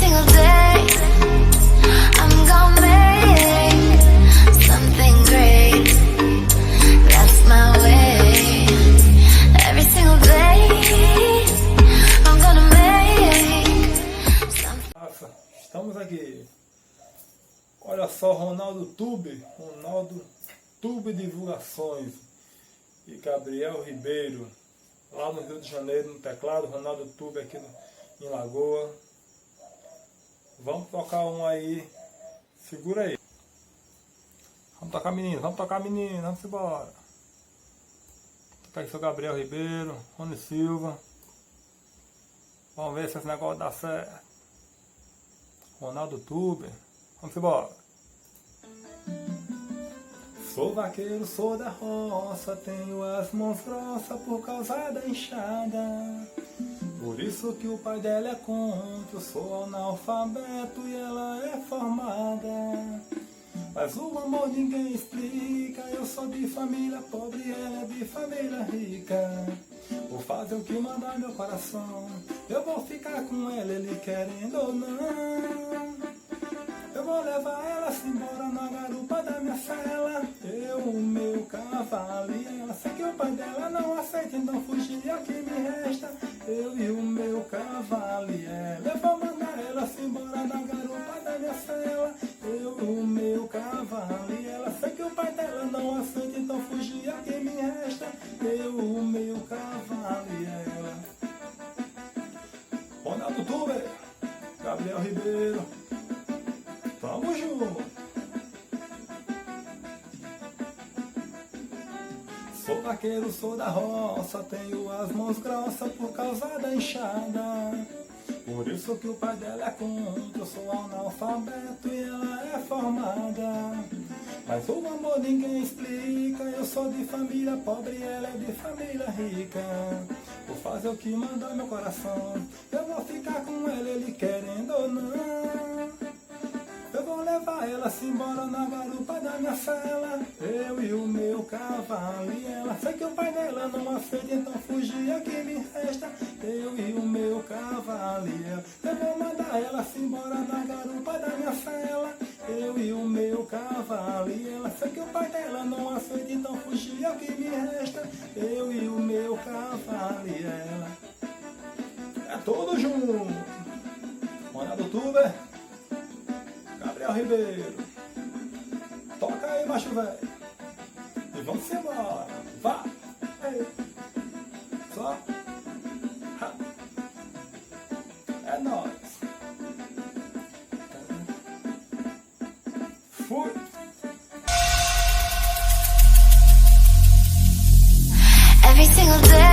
single day I'm gonna make something great. That's my way. Every single day I'm gonna make something. Nossa, estamos aqui. Olha só, Ronaldo Tube Divulgações e Gabriel Ribeiro, lá no Rio de Janeiro, no teclado. Ronaldo Tube aqui em Lagoa. Vamos tocar um aí, segura aí. Vamos tocar menino, vamos embora. Tocar aí seu Gabriel Ribeiro, Rony Silva. Vamos ver se esse negócio dá certo. Ronaldo Tube, vamos embora. Sou vaqueiro, sou da roça, tenho as mãos grossas por causa da enxada. Por isso que o pai dela é contra, eu sou analfabeto e ela é formada. Mas o amor ninguém explica, eu sou de família pobre e ela é de família rica. Vou fazer o que mandar meu coração, eu vou ficar com ela, ele querendo ou não. Eu vou levar ela-se embora na garupa da minha cela. Eu, o meu cavalo e ela. Sei que o pai dela não aceita, então fugir é o que me resta. Eu e o meu cavalo e ela. Eu vou mandar ela-se embora na garupa da minha cela. Eu, o meu cavalo e ela. Sei que o pai dela não aceita, então fugir é o que me resta. Eu, o meu cavalo e ela. Ronaldo Tube, Gabriel Ribeiro. Vamos junto! Sou vaqueiro, sou da roça, tenho as mãos grossas por causa da enxada. Por isso que o pai dela é contra, eu sou analfabeto e ela é formada. Mas o amor ninguém explica, eu sou de família pobre e ela é de família rica. Vou fazer o que manda meu coração, eu vou ficar com ela, ele querendo ou não. Eu vou levar ela-se embora na garupa da minha cela. Eu e o meu cavalo e ela. Sei que o pai dela não aceita, então fugir é o que me resta. Eu e o meu cavalo e ela. Eu vou mandar ela-se embora na garupa da minha cela. Eu e o meu cavalo e ela. Sei que o pai dela não aceita, então fugir é o que me resta. Eu e o meu cavalo e ela. É tudo junto. Ronaldo Tube, Gabriel Ribeiro, toca aí, macho velho, e vamos embora, vá, ei, só, ha. É nóis, fui. Every single day